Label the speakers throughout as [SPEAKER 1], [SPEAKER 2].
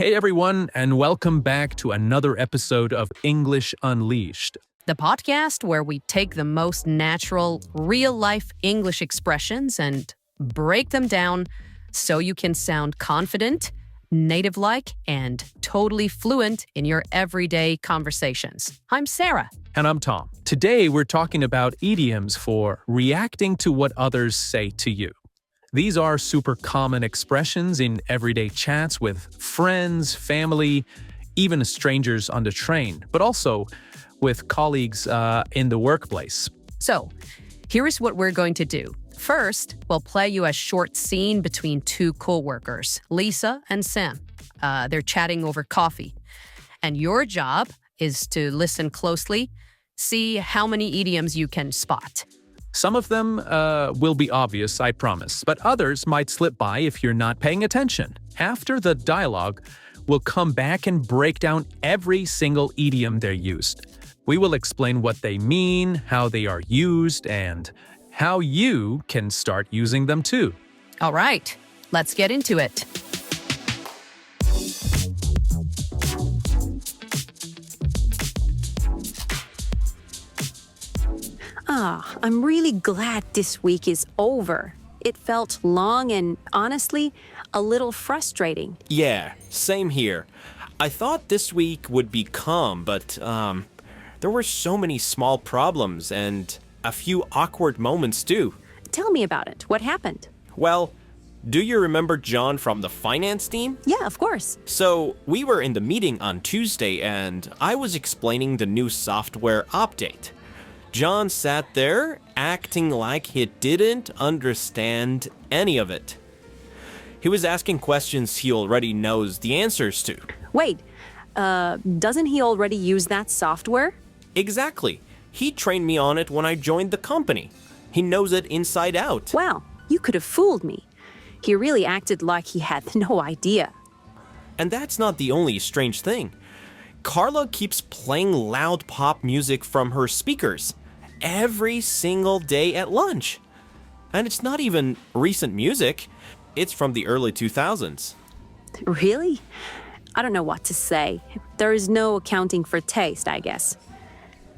[SPEAKER 1] Hey everyone, and welcome back to another episode of English Unleashed.
[SPEAKER 2] The podcast where we take the most natural, real-life English expressions and break them down so you can sound confident, native-like, and totally fluent in your everyday conversations. I'm Sarah.
[SPEAKER 1] And I'm Tom. Today we're talking about idioms for reacting to what others say to you. These are super common expressions in everyday chats with friends, family, even strangers on the train, but also with colleagues in the workplace.
[SPEAKER 2] So, here is what we're going to do. First, we'll play you a short scene between two co-workers, Lisa and Sam. They're chatting over coffee. And your job is to listen closely, see how many idioms you can spot.
[SPEAKER 1] Some of them will be obvious, I promise, but others might slip by if you're not paying attention. After the dialogue, we'll come back and break down every single idiom they're used. We will explain what they mean, how they are used, and how you can start using them too.
[SPEAKER 2] All right, let's get into it.
[SPEAKER 3] I'm really glad this week is over. It felt long and, honestly, a little frustrating.
[SPEAKER 4] Yeah, same here. I thought this week would be calm, but there were so many small problems and a few awkward moments too.
[SPEAKER 3] Tell me about it. What happened?
[SPEAKER 4] Well, do you remember John from the finance team?
[SPEAKER 3] Yeah, of course.
[SPEAKER 4] So, we were in the meeting on Tuesday and I was explaining the new software update. John sat there acting like he didn't understand any of it. He was asking questions he already knows the answers to.
[SPEAKER 3] Wait, doesn't he already use that software?
[SPEAKER 4] Exactly. He trained me on it when I joined the company. He knows it inside out.
[SPEAKER 3] Wow, you could have fooled me. He really acted like he had no idea.
[SPEAKER 4] And that's not the only strange thing. Carla keeps playing loud pop music from her speakers every single day at lunch. And it's not even recent music. It's from the early 2000s.
[SPEAKER 3] Really? I don't know what to say. There is no accounting for taste, I guess.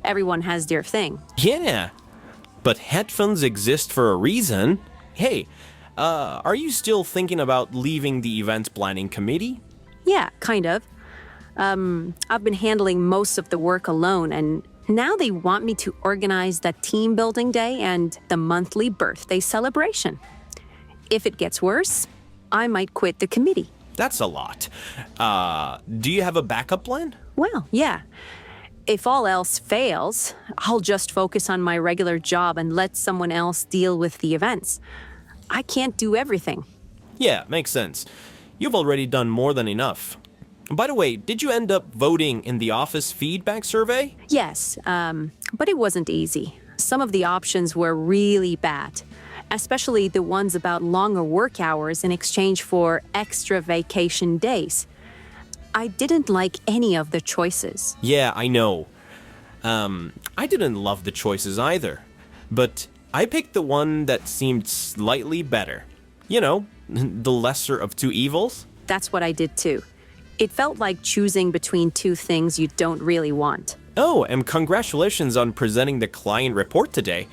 [SPEAKER 3] Everyone has their thing.
[SPEAKER 4] Yeah, but headphones exist for a reason. Hey, are you still thinking about leaving the event planning committee?
[SPEAKER 3] Yeah, kind of. I've been handling most of the work alone, and now they want me to organize the team building day and the monthly birthday celebration. If it gets worse, I might quit the committee.
[SPEAKER 4] That's a lot. Do you have a backup plan?
[SPEAKER 3] Well, yeah. If all else fails, I'll just focus on my regular job and let someone else deal with the events. I can't do everything.
[SPEAKER 4] Yeah, makes sense. You've already done more than enough. By the way, did you end up voting in the office feedback survey?
[SPEAKER 3] Yes, but it wasn't easy. Some of the options were really bad, especially the ones about longer work hours in exchange for extra vacation days. I didn't like any of the choices.
[SPEAKER 4] Yeah, I know. I didn't love the choices either. But I picked the one that seemed slightly better. You know, the lesser of two evils.
[SPEAKER 3] That's what I did too. It felt like choosing between two things you don't really want.
[SPEAKER 4] Oh, and congratulations on presenting the client report today.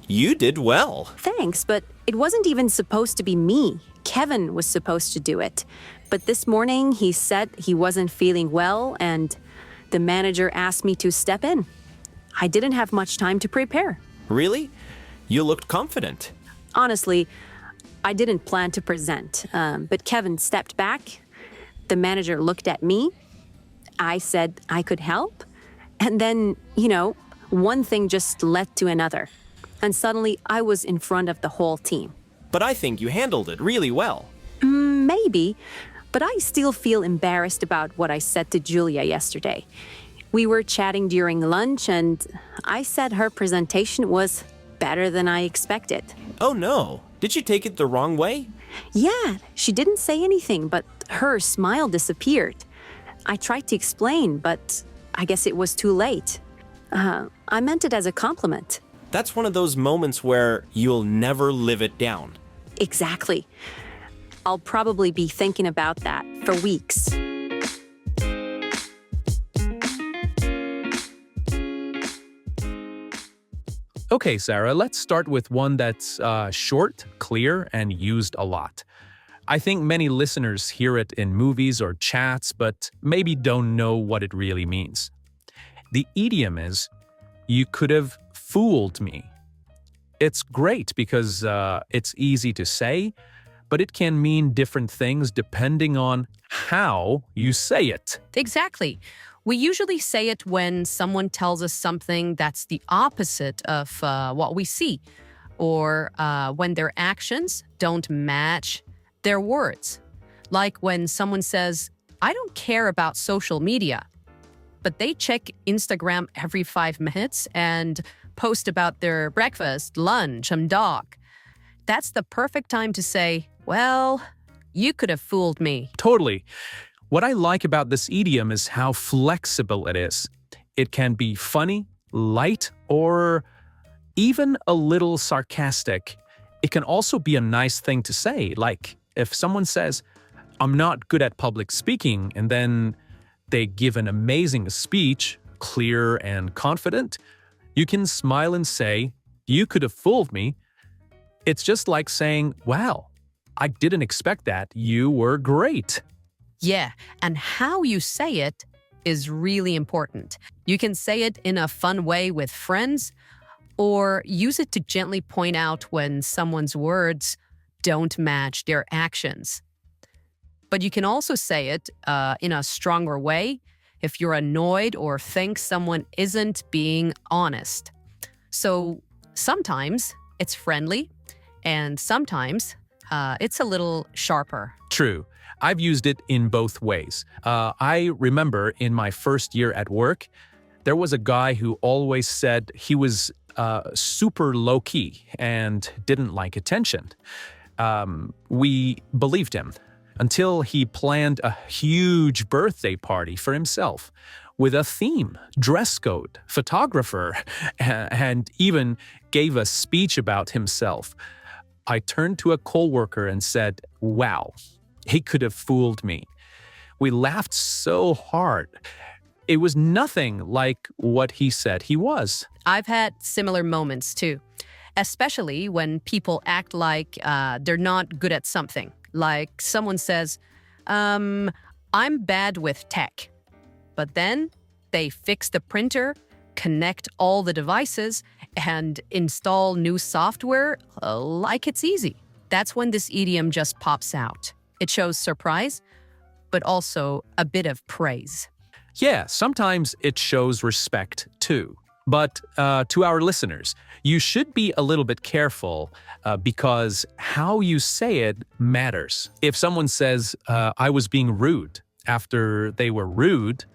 [SPEAKER 4] You did well.
[SPEAKER 3] Thanks, but it wasn't even supposed to be me. Kevin was supposed to do it. But this morning, he said he wasn't feeling well, and the manager asked me to step in. I didn't have much time to prepare.
[SPEAKER 4] Really? You looked confident.
[SPEAKER 3] Honestly, I didn't plan to present, but Kevin stepped back. The manager looked at me. I said I could help. And then, one thing just led to another. And suddenly, I was in front of the whole team.
[SPEAKER 4] But I think you handled it really well.
[SPEAKER 3] Maybe, but I still feel embarrassed about what I said to Julia yesterday. We were chatting during lunch, and I said her presentation was better than I expected.
[SPEAKER 4] Oh no, did you take it the wrong way?
[SPEAKER 3] Yeah, she didn't say anything, but her smile disappeared. I tried to explain, but I guess it was too late. I meant it as a compliment.
[SPEAKER 4] That's one of those moments where you'll never live it down.
[SPEAKER 3] Exactly. I'll probably be thinking about that for weeks.
[SPEAKER 1] Okay, Sarah, let's start with one that's short, clear, and used a lot. I think many listeners hear it in movies or chats, but maybe don't know what it really means. The idiom is, "You could have fooled me." It's great because it's easy to say, but it can mean different things depending on how you say it.
[SPEAKER 2] Exactly. We usually say it when someone tells us something that's the opposite of what we see, or when their actions don't match their words. Like when someone says, "I don't care about social media," but they check Instagram every 5 minutes and post about their breakfast, lunch, and dog. That's the perfect time to say, "Well, you could have fooled me."
[SPEAKER 1] Totally. What I like about this idiom is how flexible it is. It can be funny, light, or even a little sarcastic. It can also be a nice thing to say, like if someone says, "I'm not good at public speaking," and then they give an amazing speech, clear and confident, you can smile and say, "You could have fooled me." It's just like saying, "Wow, I didn't expect that. You were great."
[SPEAKER 2] Yeah, and how you say it is really important. You can say it in a fun way with friends, or use it to gently point out when someone's words don't match their actions. But you can also say it in a stronger way if you're annoyed or think someone isn't being honest. So sometimes it's friendly, and sometimes it's a little sharper.
[SPEAKER 1] True. I've used it in both ways. I remember in my first year at work, there was a guy who always said he was super low-key and didn't like attention. We believed him until he planned a huge birthday party for himself with a theme, dress code, photographer, and even gave a speech about himself. I turned to a coworker and said, "Wow, he could have fooled me." We laughed so hard. It was nothing like what he said he was.
[SPEAKER 2] I've had similar moments too, especially when people act like they're not good at something. Like someone says, "I'm bad with tech." But then they fix the printer, connect all the devices, and install new software like it's easy. That's when this idiom just pops out. It shows surprise, but also a bit of praise.
[SPEAKER 1] Yeah, sometimes it shows respect too. But to our listeners, you should be a little bit careful because how you say it matters. If someone says, "I was being rude," after they were rude,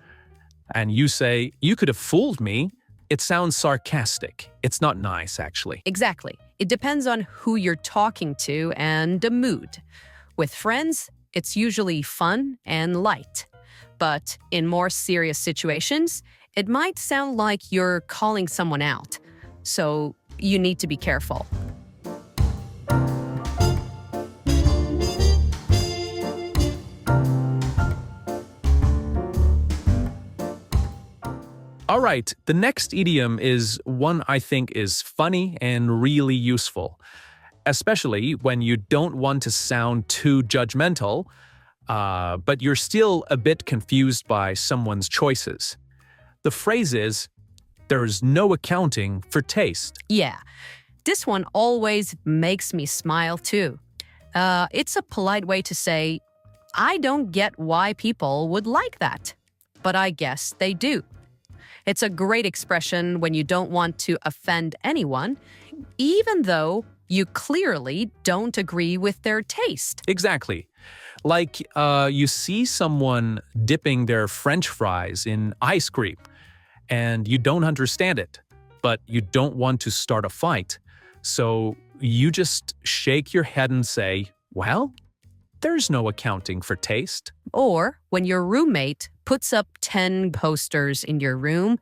[SPEAKER 1] and you say, "You could have fooled me," it sounds sarcastic. It's not nice, actually.
[SPEAKER 2] Exactly. It depends on who you're talking to and the mood. With friends, it's usually fun and light. But in more serious situations, it might sound like you're calling someone out. So you need to be careful.
[SPEAKER 1] All right, the next idiom is one I think is funny and really useful, especially when you don't want to sound too judgmental, but you're still a bit confused by someone's choices. The phrase is, "There's no accounting for taste."
[SPEAKER 2] Yeah, this one always makes me smile too. It's a polite way to say, "I don't get why people would like that, but I guess they do." It's a great expression when you don't want to offend anyone, even though you clearly don't agree with their taste.
[SPEAKER 1] Exactly. Like you see someone dipping their French fries in ice cream, and you don't understand it, but you don't want to start a fight. So you just shake your head and say, "Well, there's no accounting for taste."
[SPEAKER 2] Or when your roommate puts up 10 posters in your room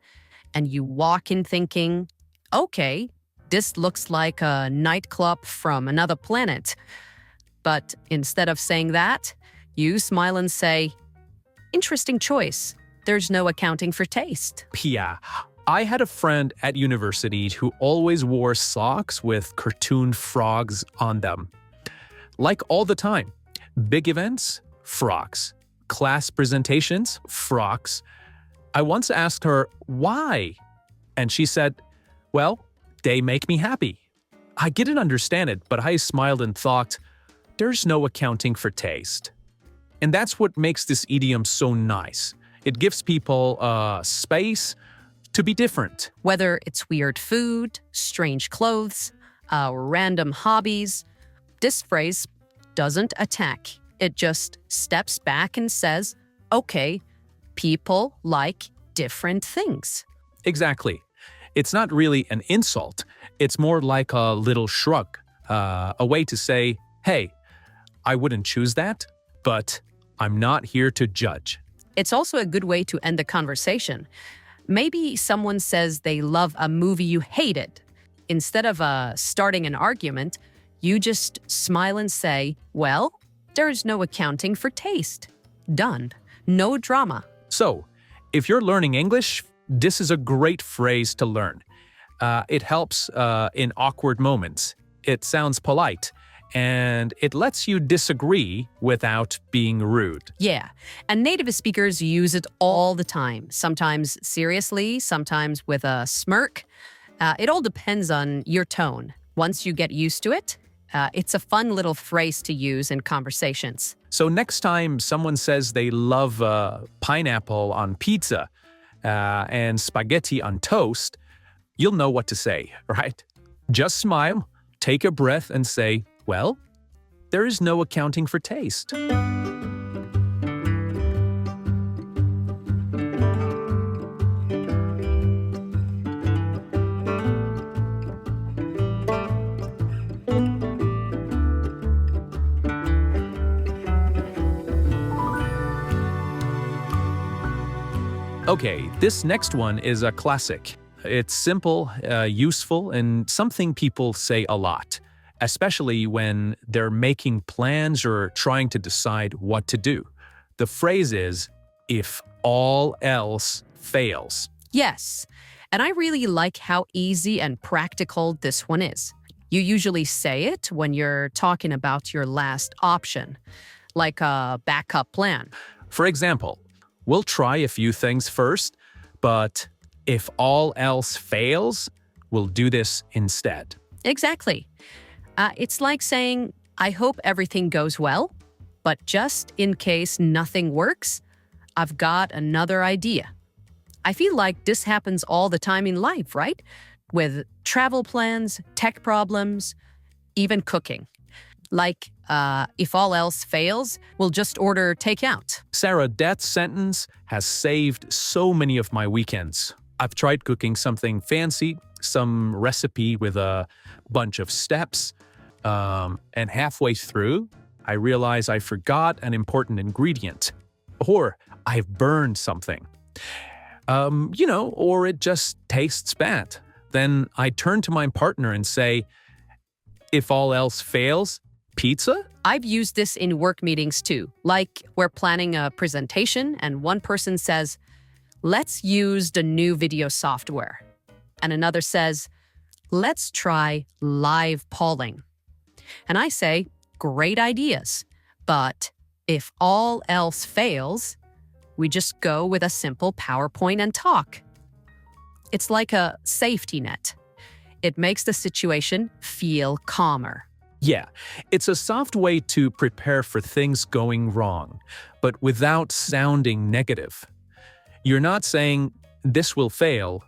[SPEAKER 2] and you walk in thinking, "Okay, this looks like a nightclub from another planet." But instead of saying that, you smile and say, "Interesting choice. There's no accounting for taste."
[SPEAKER 1] Yeah, I had a friend at university who always wore socks with cartoon frogs on them. Like all the time. Big events, frogs. Class presentations, frogs. I once asked her, why? And she said, well, they make me happy. I didn't understand it, but I smiled and thought, there's no accounting for taste. And that's what makes this idiom so nice. It gives people space to be different.
[SPEAKER 2] Whether it's weird food, strange clothes, random hobbies, this phrase doesn't attack. It just steps back and says, okay, people like different things.
[SPEAKER 1] Exactly. It's not really an insult. It's more like a little shrug, a way to say, hey, I wouldn't choose that, but I'm not here to judge.
[SPEAKER 2] It's also a good way to end the conversation. Maybe someone says they love a movie you hated. Instead of starting an argument, you just smile and say, well, there is no accounting for taste. Done. No drama.
[SPEAKER 1] So, if you're learning English, this is a great phrase to learn. It helps in awkward moments. It sounds polite, and it lets you disagree without being rude.
[SPEAKER 2] Yeah, and native speakers use it all the time, sometimes seriously, sometimes with a smirk. It all depends on your tone. Once you get used to it, it's a fun little phrase to use in conversations.
[SPEAKER 1] So next time someone says they love pineapple on pizza and spaghetti on toast, you'll know what to say, right? Just smile, take a breath, and say, well, there is no accounting for taste. Okay, this next one is a classic. It's simple, useful, and something people say a lot, especially when they're making plans or trying to decide what to do. The phrase is, if all else fails.
[SPEAKER 2] Yes, and I really like how easy and practical this one is. You usually say it when you're talking about your last option, like a backup plan.
[SPEAKER 1] For example, we'll try a few things first, but if all else fails, we'll do this instead.
[SPEAKER 2] Exactly. It's like saying, I hope everything goes well, but just in case nothing works, I've got another idea. I feel like this happens all the time in life, right? With travel plans, tech problems, even cooking. Like, if all else fails, we'll just order takeout.
[SPEAKER 1] Sarah, that sentence has saved so many of my weekends. I've tried cooking something fancy, some recipe with a bunch of steps, and halfway through, I realize I forgot an important ingredient. Or I've burned something. Or it just tastes bad. Then I turn to my partner and say, if all else fails, pizza?
[SPEAKER 2] I've used this in work meetings too. Like, we're planning a presentation and one person says, let's use the new video software. And another says, let's try live polling. And I say, great ideas. But if all else fails, we just go with a simple PowerPoint and talk. It's like a safety net. It makes the situation feel calmer.
[SPEAKER 1] Yeah, it's a soft way to prepare for things going wrong, but without sounding negative. You're not saying, this will fail.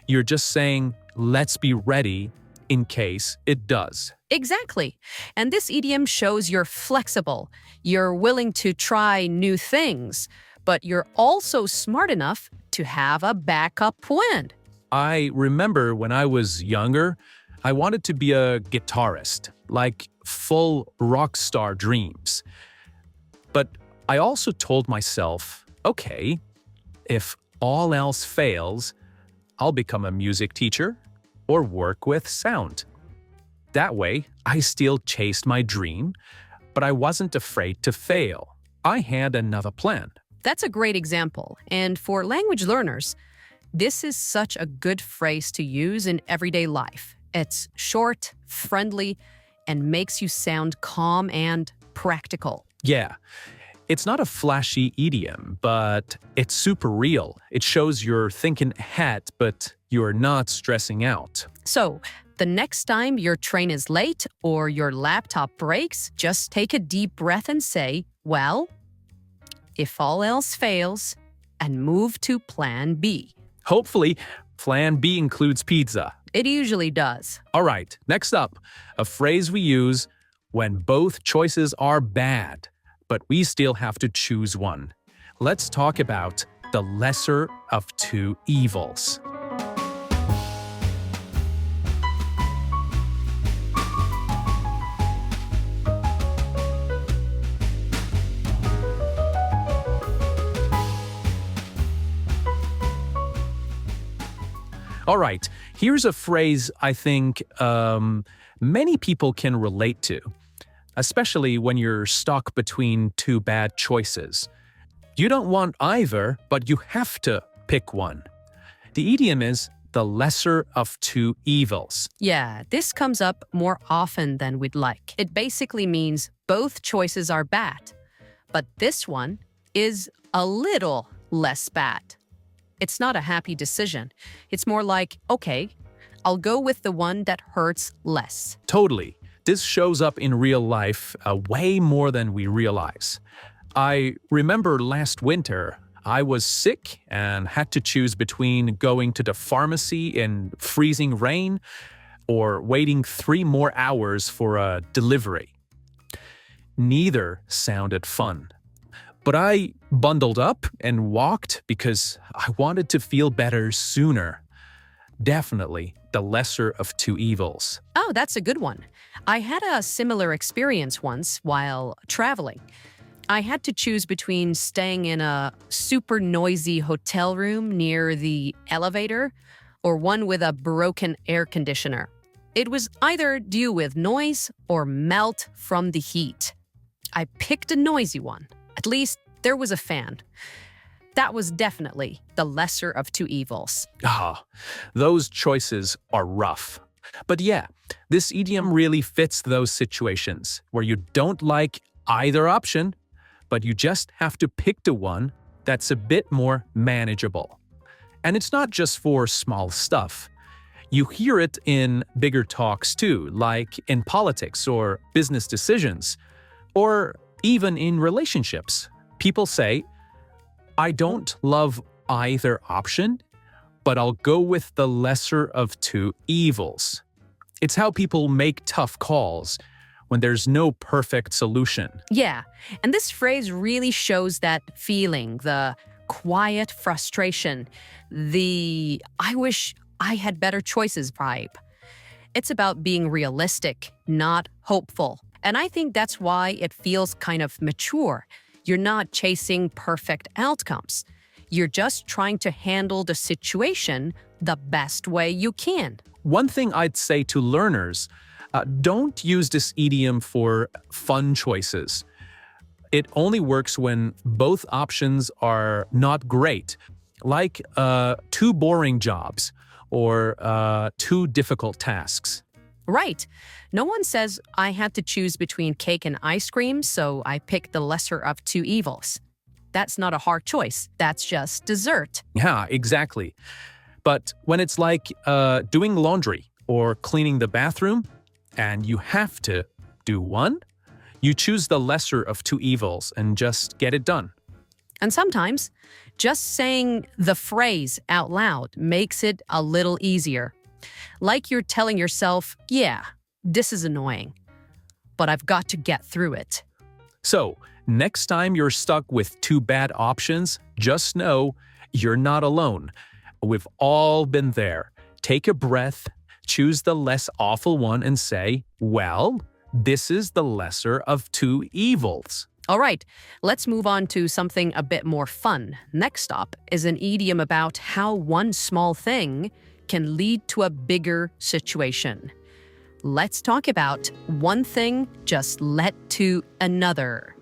[SPEAKER 1] You're just saying, let's be ready in case it does.
[SPEAKER 2] Exactly. And this idiom shows you're flexible. You're willing to try new things, but you're also smart enough to have a backup plan.
[SPEAKER 1] I remember when I was younger, I wanted to be a guitarist, like full rock star dreams. But I also told myself, okay, if all else fails, I'll become a music teacher or work with sound. That way, I still chased my dream, but I wasn't afraid to fail. I had another plan.
[SPEAKER 2] That's a great example. And for language learners, This is such a good phrase to use in everyday life. It's short, friendly, and makes you sound calm and practical.
[SPEAKER 1] Yeah, it's not a flashy idiom, but it's super real. It shows you're thinking ahead, but you're not stressing out.
[SPEAKER 2] So, the next time your train is late or your laptop breaks, just take a deep breath and say, well, if all else fails, and move to plan B.
[SPEAKER 1] Hopefully, plan B includes pizza.
[SPEAKER 2] It usually does.
[SPEAKER 1] All right, next up, a phrase we use when both choices are bad, but we still have to choose one. Let's talk about the lesser of two evils. All right, here's a phrase I think many people can relate to, especially when you're stuck between two bad choices. You don't want either, but you have to pick one. The idiom is the lesser of two evils.
[SPEAKER 2] Yeah, this comes up more often than we'd like. It basically means both choices are bad, but this one is a little less bad. It's not a happy decision. It's more like, okay, I'll go with the one that hurts less.
[SPEAKER 1] Totally. This shows up in real life way more than we realize. I remember last winter, I was sick and had to choose between going to the pharmacy in freezing rain or waiting 3 more hours for a delivery. Neither sounded fun. But I bundled up and walked because I wanted to feel better sooner. Definitely the lesser of two evils.
[SPEAKER 2] Oh, that's a good one. I had a similar experience once while traveling. I had to choose between staying in a super noisy hotel room near the elevator or one with a broken air conditioner. It was either deal with noise or melt from the heat. I picked a noisy one. At least there was a fan. That was definitely the lesser of two evils.
[SPEAKER 1] Those choices are rough. But yeah, this idiom really fits those situations where you don't like either option, but you just have to pick the one that's a bit more manageable. And it's not just for small stuff. You hear it in bigger talks too, like in politics or business decisions, or even in relationships. People say, I don't love either option, but I'll go with the lesser of two evils. It's how people make tough calls when there's no perfect solution.
[SPEAKER 2] Yeah, and this phrase really shows that feeling, the quiet frustration, the I wish I had better choices vibe. It's about being realistic, not hopeful. And I think that's why it feels kind of mature. You're not chasing perfect outcomes. You're just trying to handle the situation the best way you can.
[SPEAKER 1] One thing I'd say to learners, don't use this idiom for fun choices. It only works when both options are not great, like 2 boring jobs or 2 difficult tasks.
[SPEAKER 2] Right. No one says I had to choose between cake and ice cream, so I picked the lesser of two evils. That's not a hard choice. That's just dessert.
[SPEAKER 1] Yeah, exactly. But when it's like doing laundry or cleaning the bathroom, and you have to do one, you choose the lesser of two evils and just get it done.
[SPEAKER 2] And sometimes, just saying the phrase out loud makes it a little easier. Like you're telling yourself, yeah, this is annoying, but I've got to get through it.
[SPEAKER 1] So, next time you're stuck with 2 bad options, just know you're not alone. We've all been there. Take a breath, choose the less awful one, and say, well, this is the lesser of two evils.
[SPEAKER 2] All right, let's move on to something a bit more fun. Next up is an idiom about how one small thing can lead to a bigger situation. Let's talk about one thing just led to another.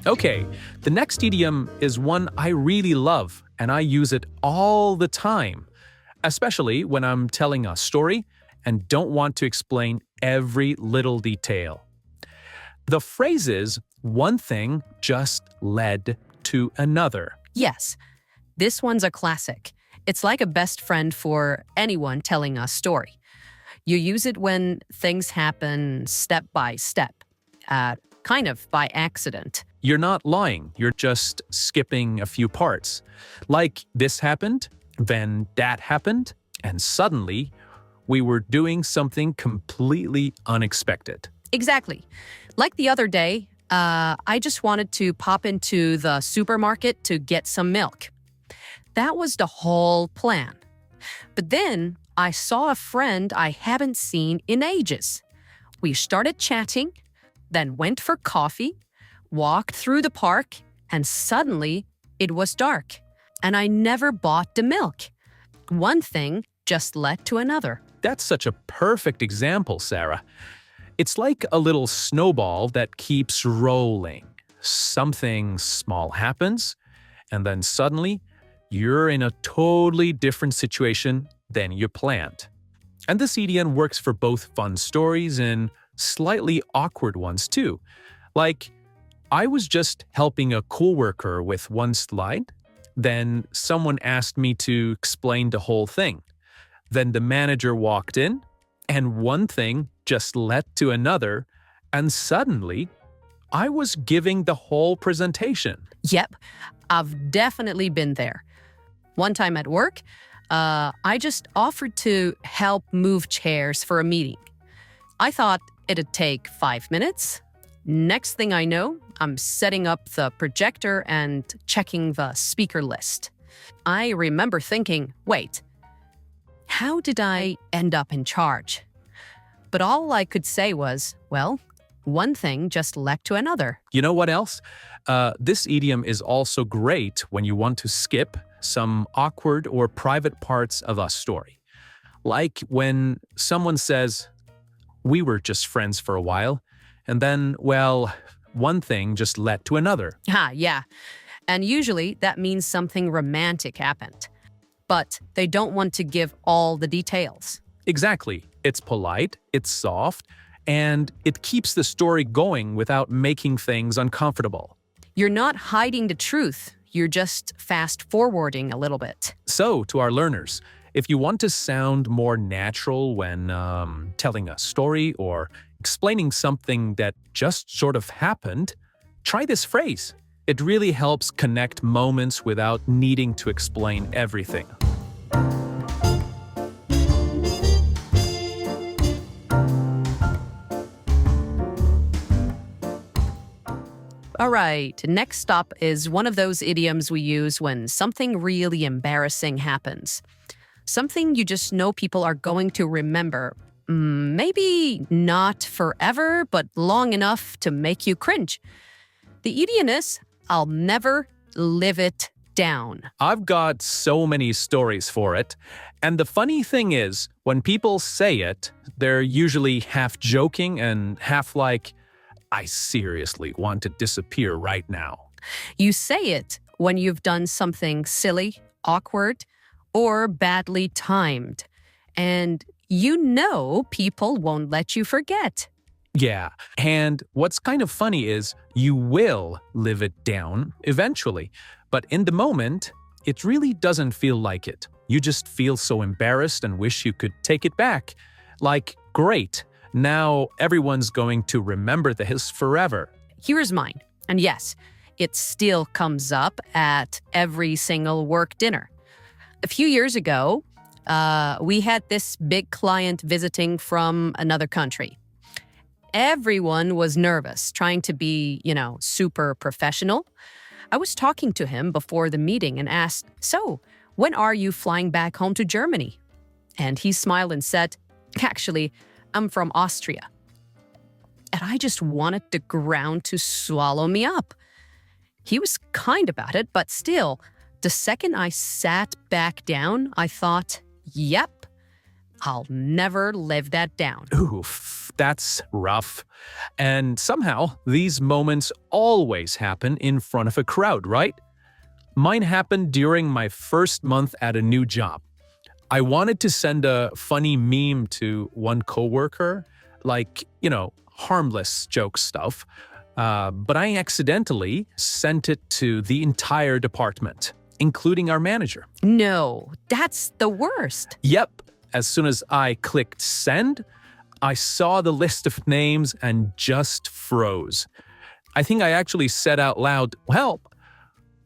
[SPEAKER 1] Okay, the next idiom is one I really love, and I use it all the time, especially when I'm telling a story and don't want to explain every little detail. The phrase is, one thing just led to another.
[SPEAKER 2] Yes, this one's a classic. It's like a best friend for anyone telling a story. You use it when things happen step by step, kind of by accident.
[SPEAKER 1] You're not lying, you're just skipping a few parts. Like this happened, then that happened, and suddenly we were doing something completely unexpected.
[SPEAKER 2] Exactly. Like the other day, I just wanted to pop into the supermarket to get some milk. That was the whole plan. But then I saw a friend I haven't seen in ages. We started chatting, then went for coffee, walked through the park, and suddenly it was dark. And I never bought the milk. One thing just led to another.
[SPEAKER 1] That's such a perfect example, Sarah. It's like a little snowball that keeps rolling. Something small happens, and then suddenly you're in a totally different situation than you planned. And this idiom works for both fun stories and slightly awkward ones too. Like, I was just helping a coworker with one slide, then someone asked me to explain the whole thing. Then the manager walked in, and one thing just led to another, and suddenly I was giving the whole presentation.
[SPEAKER 2] Yep, I've definitely been there. One time at work, I just offered to help move chairs for a meeting. I thought it'd take 5 minutes. Next thing I know, I'm setting up the projector and checking the speaker list. I remember thinking, wait, how did I end up in charge? But all I could say was, well, one thing just led to another.
[SPEAKER 1] You know what else? This idiom is also great when you want to skip some awkward or private parts of a story. Like when someone says, we were just friends for a while, and then, well, one thing just led to another.
[SPEAKER 2] Yeah. And usually that means something romantic happened. But they don't want to give all the details.
[SPEAKER 1] Exactly. It's polite, it's soft, and it keeps the story going without making things uncomfortable.
[SPEAKER 2] You're not hiding the truth. You're just fast-forwarding a little bit.
[SPEAKER 1] So, to our learners, if you want to sound more natural when telling a story or explaining something that just sort of happened, try this phrase. It really helps connect moments without needing to explain everything.
[SPEAKER 2] All right, next stop is one of those idioms we use when something really embarrassing happens. Something you just know people are going to remember. Maybe not forever, but long enough to make you cringe. The idiom is, I'll never live it down.
[SPEAKER 1] I've got so many stories for it. And the funny thing is, when people say it, they're usually half joking and half like, I seriously want to disappear right now.
[SPEAKER 2] You say it when you've done something silly, awkward, or badly timed. And you know people won't let you forget.
[SPEAKER 1] Yeah, and what's kind of funny is you will live it down eventually, but in the moment, it really doesn't feel like it. You just feel so embarrassed and wish you could take it back. Like, great, now everyone's going to remember this forever.
[SPEAKER 2] Here's mine. And yes, it still comes up at every single work dinner. A few years ago, we had this big client visiting from another country. Everyone was nervous, trying to be, super professional. I was talking to him before the meeting and asked, so, when are you flying back home to Germany? And he smiled and said, actually, I'm from Austria. And I just wanted the ground to swallow me up. He was kind about it, but still, the second I sat back down, I thought, yep, I'll never live that down.
[SPEAKER 1] Oof, That's rough. And somehow, these moments always happen in front of a crowd, right? Mine happened during my first month at a new job. I wanted to send a funny meme to one coworker, like, harmless joke stuff, but I accidentally sent it to the entire department, including our manager.
[SPEAKER 2] No, that's the worst.
[SPEAKER 1] Yep. As soon as I clicked send, I saw the list of names and just froze. I think I actually said out loud, "Help,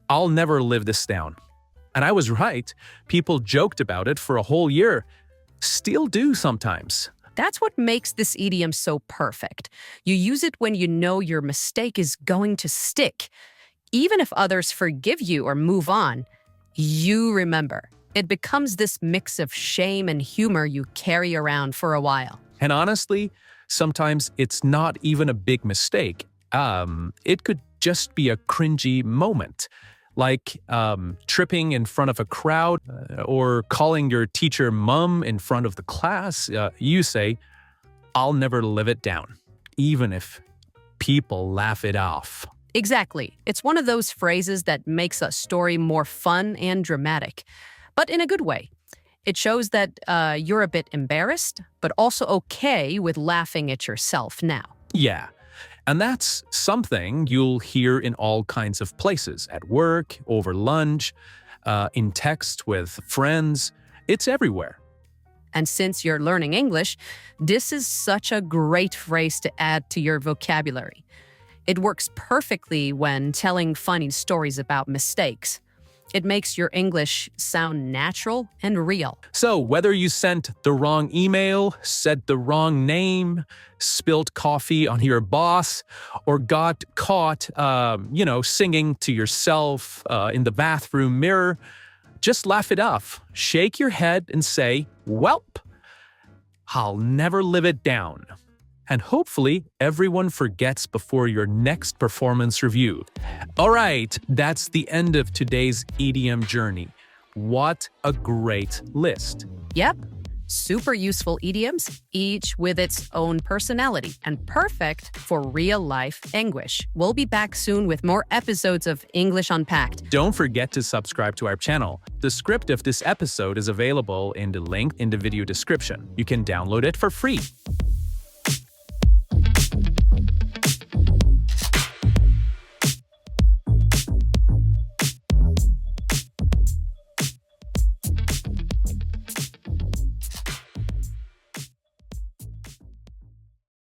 [SPEAKER 1] I'll never live this down." And I was right. People joked about it for a whole year. Still do sometimes.
[SPEAKER 2] That's what makes this idiom so perfect. You use it when you know your mistake is going to stick. Even if others forgive you or move on, you remember. It becomes this mix of shame and humor you carry around for a while.
[SPEAKER 1] And honestly, sometimes it's not even a big mistake. It could just be a cringy moment, like tripping in front of a crowd or calling your teacher mom in front of the class. You say, "I'll never live it down," even if people laugh it off.
[SPEAKER 2] Exactly. It's one of those phrases that makes a story more fun and dramatic, but in a good way. It shows that you're a bit embarrassed, but also okay with laughing at yourself now.
[SPEAKER 1] Yeah. And that's something you'll hear in all kinds of places, at work, over lunch, in text with friends. It's everywhere.
[SPEAKER 2] And since you're learning English, this is such a great phrase to add to your vocabulary. It works perfectly when telling funny stories about mistakes. It makes your English sound natural and real.
[SPEAKER 1] So whether you sent the wrong email, said the wrong name, spilled coffee on your boss, or got caught, singing to yourself in the bathroom mirror, just laugh it off. Shake your head and say, "Welp, I'll never live it down." And hopefully everyone forgets before your next performance review. All right, that's the end of today's idiom journey. What a great list.
[SPEAKER 2] Yep, super useful idioms, each with its own personality and perfect for real-life English. We'll be back soon with more episodes of English Unpacked.
[SPEAKER 1] Don't forget to subscribe to our channel. The script of this episode is available in the link in the video description. You can download it for free.